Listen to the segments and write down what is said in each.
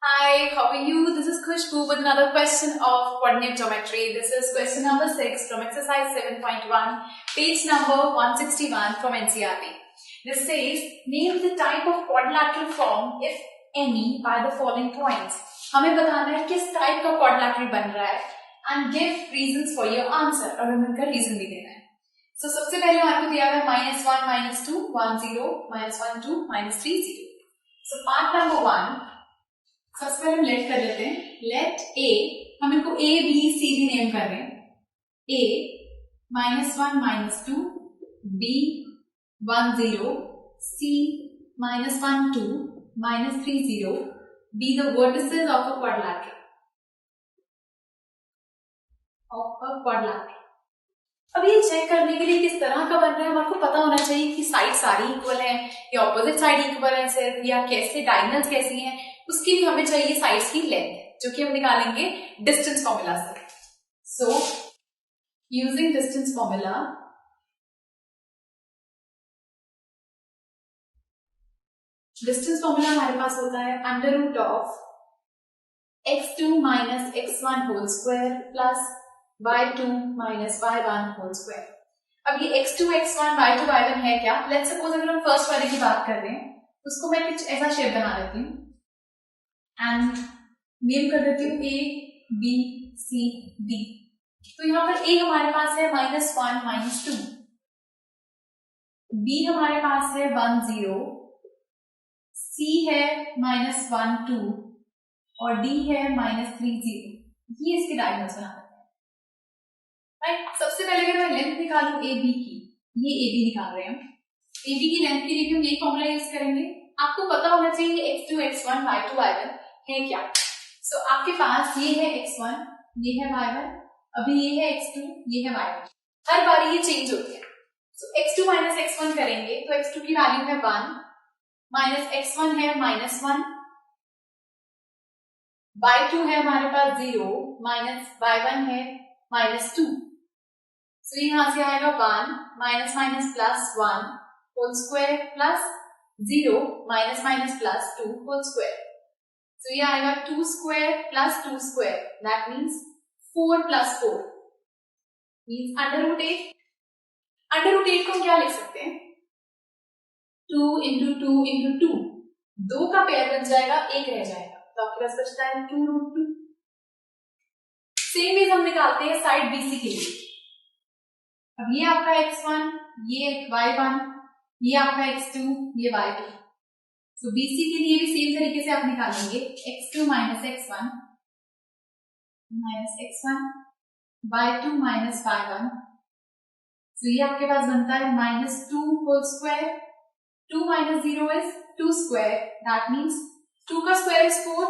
Hi, how are you? This is Khushbu with another question of coordinate geometry. This is question number 6 from exercise 7.1, page number 161 from NCERT. This says, name the type of quadrilateral form, if any, by the following points. हमें बताना है किस type का quadrilateral बन रहा है and give reasons for your answer और हमें उनका reason भी देना है. So सबसे पहले हमारे को दिया है -1, -2, 1, 0, -1, 2, -3, 0. So part number 1. सबसे पहले हम लेट कर लेते हैं. लेट ए, हम इनको A B C D name कर रहे हैं. A -1, -2, B 1, 0, C -1, 2, -3, 0. Be the vertices of a quadrilateral. अब ये चेक करने के लिए किस तरह का बन रहा है, हमारे को पता होना चाहिए कि साइड सारी इक्वल है या ऑपोजिट साइड इक्वल है सिर्फ, या कैसे डायगोनल्स कैसी हैं. उसके लिए हमें चाहिए साइड्स की लेंथ, जो कि हम निकालेंगे डिस्टेंस फॉर्मूला से. So using distance formula, distance formula हमारे पास होता है √ of x2 - x1 whole square plus y2 - y1 whole square. अब ये x2 x1 y2 y1 है क्या? लेट्स सपोज अगर हम फर्स्ट वाले की बात कर रहे हैं, उसको मैं कुछ ऐसा शेप बना देती हूँ एंड नेम कर देती हूँ A B C D. तो यहाँ पर A हमारे पास है -1 -2, B हमारे पास है 1 0, C है -1 2 और D है -3 0. ये इसके डायगोनल्स बना देते हैं. राइट, सबसे पहले अगर मैं लेंथ निकालूं ए बी की, ये ए बी निकाल रहे हैं हम. ए बी की लेंथ के लिए भी हम ये फॉर्मूला यूज करेंगे. आपको पता होना चाहिए x2 x1 y2 y1 है क्या. सो आपके पास ये है x1, ये है y1, अभी ये है x2, ये है y1. हर बारी ये चेंज होती है. सो x2 - x1 करेंगे तो x2 की वैल्यू है 1, -x1 है -1, y2 है हमारे पास 0, -y1 है -2. सो यहां से आएगा 1 -+1 whole square plus 0 -+2 whole square. So ये आएगा 2 square plus 2 square, that means 4 + 4 means √8. √8 को क्या लिख सकते हैं? 2 × 2 × 2, 2 का पेयर बन जाएगा, 1 रह जाएगा, तो आपके पास बचता है 2√2. सेम वे हम निकालते हैं साइड BC के लिए. अब ये आपका x1, ये y1, ये आपका x2, ये y2. तो BC के लिए भी सेम तरीके से आप निकालेंगे x2 - x1 y2 - y1. तो ये आपके पास बनता है -2 whole square. 2 - 0 is 2 square. That means 2 का स्क्वायर is 4,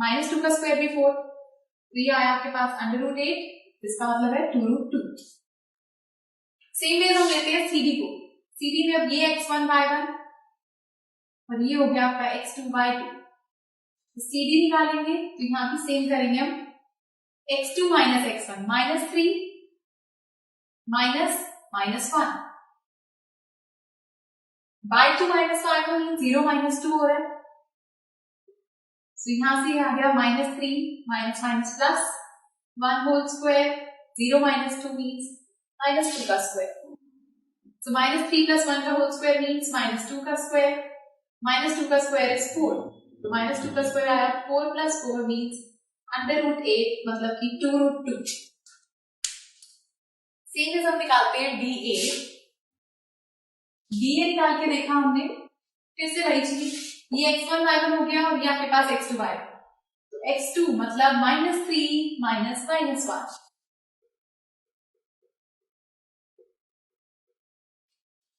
-2 का स्क्वायर भी 4. तो ये आया आपके पास √8, इसका मतलब है 2√2. सेम वे हम लेते हैं CD को. CD में अब ये x1 y1 और ये हो गया आपका x2 y2. तो CD निकालेंगे तो यहाँ भी सेम करेंगे हम. x2 - x1 -3 -1, y2 - y1 0 - 2 हो रहा है. तो यहां से आ गया -3 प्लस 1 होल स्क्वायर, 0 - 2 मीन्स -2 का स्क्वायर. So -3 + 1 का होल स्क्वायर मीन्स -2 का स्क्वायर. -2 का स्क्वायर इज 4. तो -2 का स्क्वायर आया 4 + 4 मीन्स √8, मतलब कि 2√2. सेम हम निकालते हैं DA. DA निकाल के देखा हमने, फिर से वही चीज, ये x1 y1 हो गया और ये आपके पास x2 y1. तो x2 मतलब -3 -1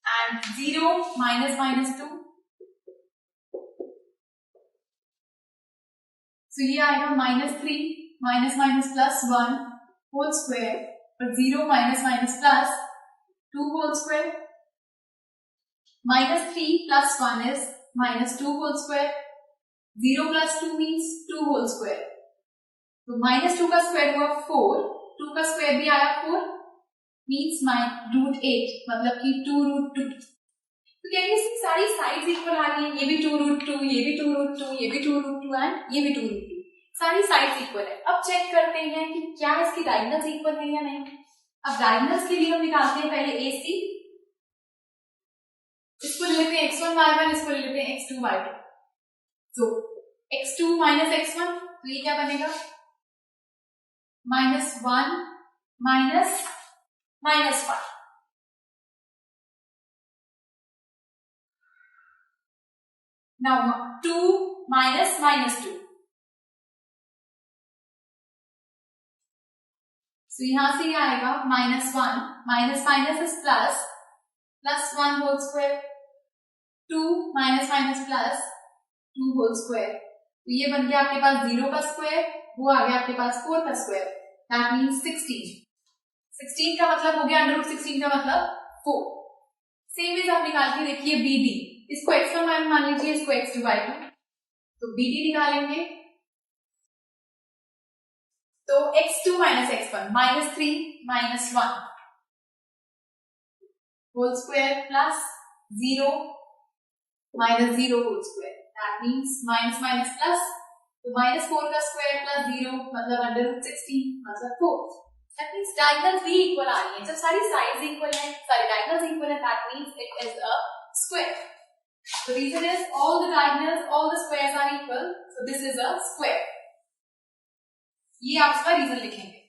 and 0 -2. So ये आएगा -3 +1 होल स्क्वायर और 0 -+ 2 whole square. -3 + 1 is -2 whole square. 0 + 2 means 2 whole square. तो -2 का स्क्वायर हुआ 4, 2 का स्क्वायर भी आया 4 मीन्स √8, मतलब कि 2√2. तो क्या ये सारी साइड्स इक्वल आ रही है? ये भी 2√2, ये भी 2√2, ये भी 2√2 2 एंड ये भी 2√2, सारी साइड्स इक्वल है। अब चेक करते हैं कि क्या इसकी डायगोनल्स इक्वल है या नहीं। अब डायगोनल्स के लिए हम निकालते हैं पहले AC, इसको ले लेते हैं x1y1, इसको ले लेते हैं x2y2। तो x2 माइनस x1, तो ये क्या बनेगा, -1 माइनस -1। Now 2 minus -2, so यहां से ये आएगा -1 minus minus is plus, +1 whole square, 2 minus minus plus 2 whole square, तो ये बन गया आपके पास 0 का स्क्वायर, वो आ गया आपके पास 4 का स्क्वायर, दैट मीन्स 16। 16 का मतलब हो गया √16 का मतलब 4। सेम वे आप निकाल के देखिए BD, इसको x1y1 मान लीजिए, इसको x2y2, तो BD निकालेंगे तो x2 minus x1 -3 -1 whole square plus 0 -0 whole square, that means minus minus plus, तो -4 का स्क्वायर प्लस 0 मतलब √16 मतलब 4। दैट मीन्स डायगोनल्स भी इक्वल आ रही है। जब सारी साइड्स इक्वल है, सारी डायगोनल्स इक्वल है, that means it is a square. The reason is all the diagonals, all the squares are equal, so this is a square. ये आप इसका रीजन लिखेंगे।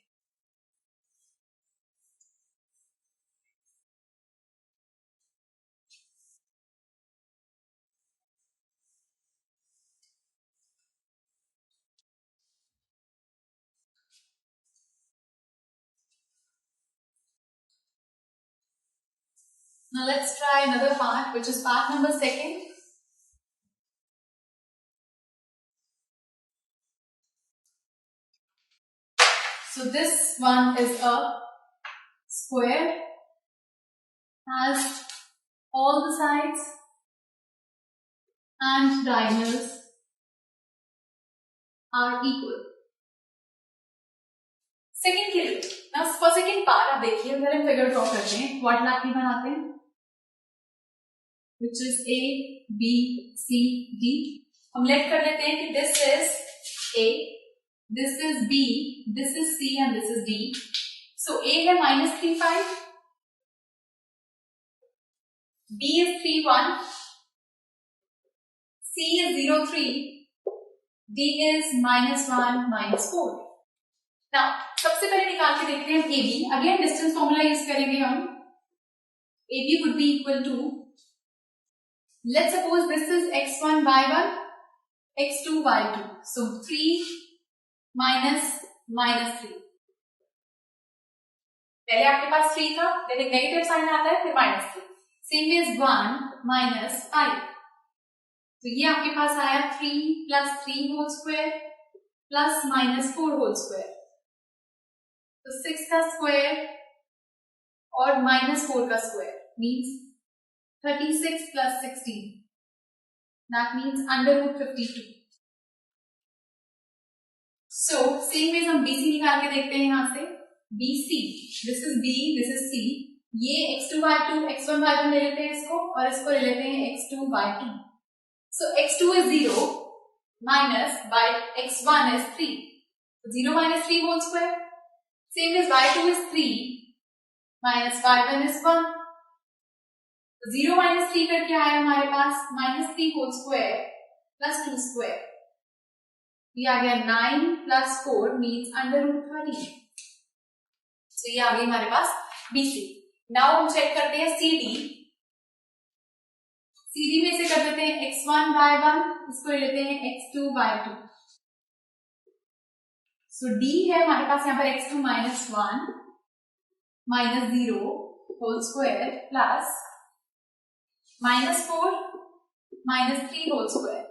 Now let's try another part, which is part number 2. So this one is a square, has all the sides and diagonals are equal. Second के लिए ना, for second part आप देखिए, अगर हम फिगर ड्रॉ करते हैं, क्वाड्रिलेटरल बनाते हैं, which is A, B, C, D. हम लेट कर लेते हैं कि this is A, this is B, this is C and this is D. So A है -3 5, B is 3 1, C is 0 3, D is -1 -4. Now सबसे पहले निकाल के देखते हैं AB। Again distance formula use करेंगे हम। AB would be equal to, let's suppose this is x1 y1, x2 y2, so 3 minus -3। पहले आपके पास 3 था, फिर एक नेगेटिव साइन आता है, फिर -3। सेम इज 1 minus 5, तो ये आपके पास आया 3 plus 3 whole square plus -4 whole square, तो 6 का स्क्वायर और -4 का square means 36 plus 16, that means √52. So same ways हम BC निकाल के देखते हैं। यहाँ से BC, this is B, this is C, ये x2 y2 x1 y1 ले लेते हैं इसको, और इसको ले लेते हैं x2 y2। So x2 is 0 minus by x1 is 3, so 0 minus 3 whole square. Same as y2 is 3 minus y1 is 1, 0 minus 3 करके आया हमारे पास -3 होल स्क्वायर प्लस 2 स्क्वायर, ये आ गया 9 plus 4 means √30। तो ये आ गई हमारे पास BC। नाउ हम चेक करते हैं CD। CD में से कर देते हैं x1 y1, इसको ले लेते हैं x2 y2। सो D है हमारे पास यहाँ पर x2 -1 -0 whole square plus -4 -3 whole square,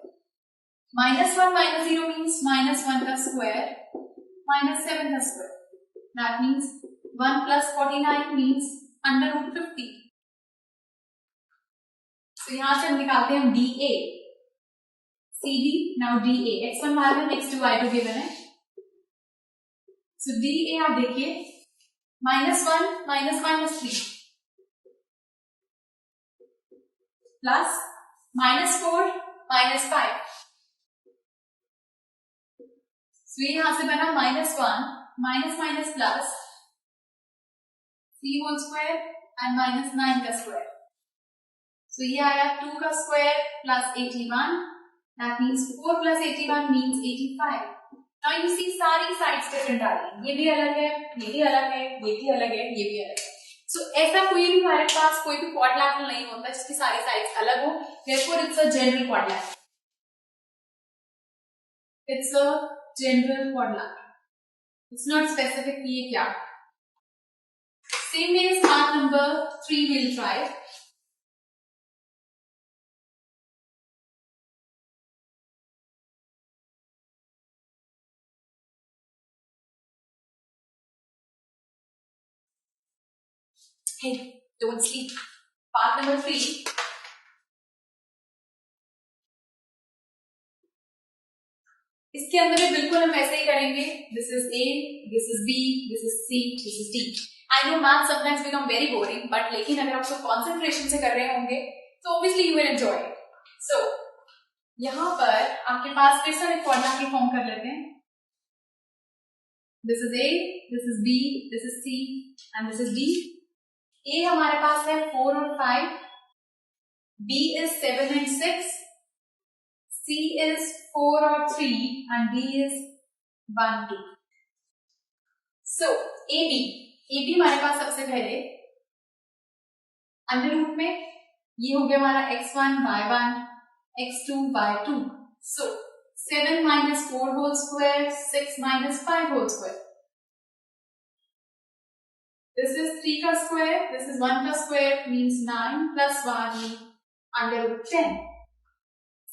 -1 -0 means -1 का स्क्वायर -7 का square, that means 1 plus 49 means √50। तो यहां से हम निकालते हैं DA, CD, now DA, x1 y1 x2 y2 given है। So DA आप देखिए -1 -3 प्लस -4 -5, सो ये यहां से बना -1 minus minus plus 3 whole square and -9 का स्क्वायर. सो ये आया 2 का square plus 81. That means 4 plus 81 means 85. Now you see सारी साइड्स डिफरेंट आ रही है. ये भी अलग है, ये भी अलग है, ये भी अलग है, ये भी अलग है. सो ऐसा कोई भी हमारे पास कोई भी क्वाड्रिलेटरल नहीं होता जिसकी सारी साइड्स अलग हो. Therefore it's a general quadrilateral. It's a general quadrilateral. It's not specific कि ये क्या. Same way as part number 3 we'll try. Hey, don't sleep. Part number 3. इसके अंदर भी बिल्कुल हम ऐसे ही करेंगे. This is A, this is B, this is C, this is D. I know math sometimes become very boring, but लेकिन अगर आप उसको concentration से कर रहे होंगे तो obviously you will enjoy it. So यहाँ पर आपके पास फिर से एक क्वाड्रिलेटरल फॉर्म कर लेते हैं. This is A, this is B, this is C, and this is D. A हमारे पास है 4 और 5, B is 7 and 6, C is 4 और 3, and D is 1, 2. So AB हमारे पास सबसे पहले अंडर रूट में ये हो गया हमारा x1 y1 x2 y2. So 7 minus 4 whole square, 6 minus 5 whole square. This is 3 का square, this is 1 का square, means 9 plus 1 means under root 10.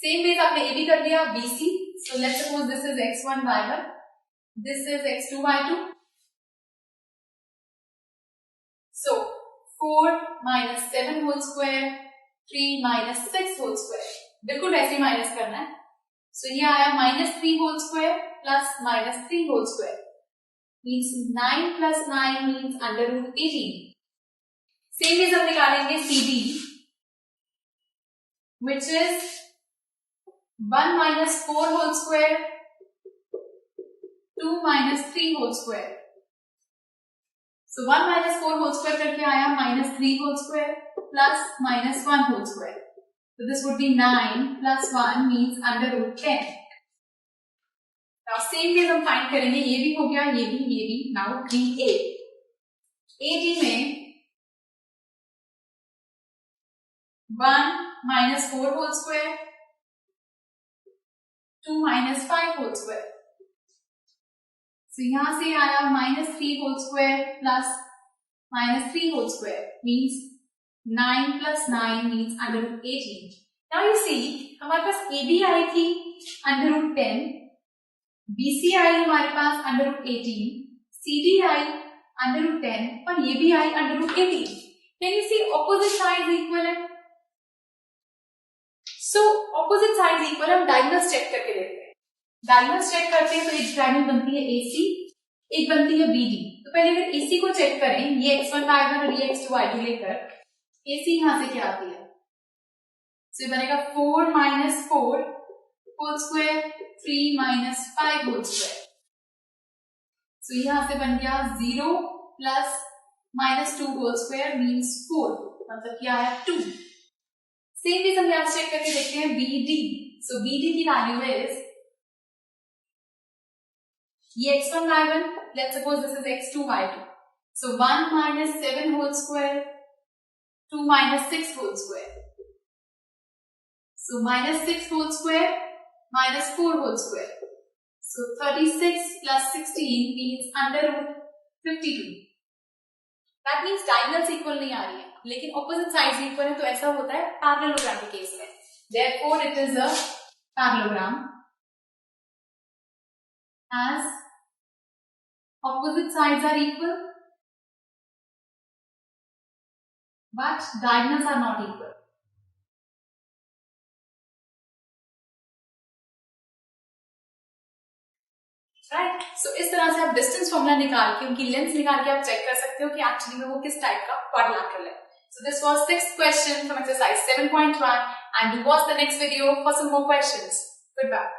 Same way आपने AB कर लिया BC. So let's suppose this is x1 y1, this is x2 y2. So 4 minus 7 whole square, 3 minus 6 whole square. बिल्कुल वैसे ही minus करना है. So ये आया -3 whole square plus -3 whole square. Means 9 plus 9 means under root 18. Same way हम निकालेंगे CD, which is 1 minus 4 whole square, 2 minus 3 whole square. So 1 minus 4 whole square करके आया -3 whole square plus -1 whole square. So this would be 9 plus 1 means under root 10. Now same way हम find करेंगे. ये भी हो गया, ये भी. Now DA. AD में 1 minus 4 whole square, 2 minus 5 whole square. So यहां से आया -3 whole square plus -3 whole square means 9 plus 9 means under root 18. Now you see हमारे पास AB आई थी under root 10, BC आई हमारे पास under root 18, CD आई under root 10 और ये भी आई under root 18. Can you see opposite sides equivalent? So opposite sides equal. हम diagonals check करके देखते हैं. डायगोनल्स चेक करते हैं तो एक डायगोनल बनती है AC, एक बनती है BD. तो पहले अगर AC को चेक करें, ये x1 y1 और ये x2 y2 लेकर AC यहां से क्या आती है. So ये बनेगा 4 minus 4 whole square, 3 minus 5 whole square. So यहां से बन गया 0 plus -2 whole square means 4. मतलब क्या आया 2. सेम भी हम यहाँ चेक करके देखते हैं BD. So BD की वैल्यू इज ये x1 y1, let's suppose this is x2 y2. So 1 minus 7 whole square, 2 minus 6 whole square. So minus 6 whole square minus 4 whole square. So 36 plus 16 means under root 52. That means diagonals equal नहीं आ रही है, लेकिन opposite sides equal है. तो ऐसा होता है parallelogram के केस में. Therefore it is a parallelogram as opposite sides are equal but diagonals are not equal. Right. So इस तरह से आप डिस्टेंस फॉर्मूला निकाल के उनकी लेंथ निकाल के आप चेक कर सकते हो कि एक्चुअली में वो किस टाइप का क्वाड्रिलेटरल है. So this was 6th question from exercise 7.1 and do watch the next video for some more questions. Goodbye.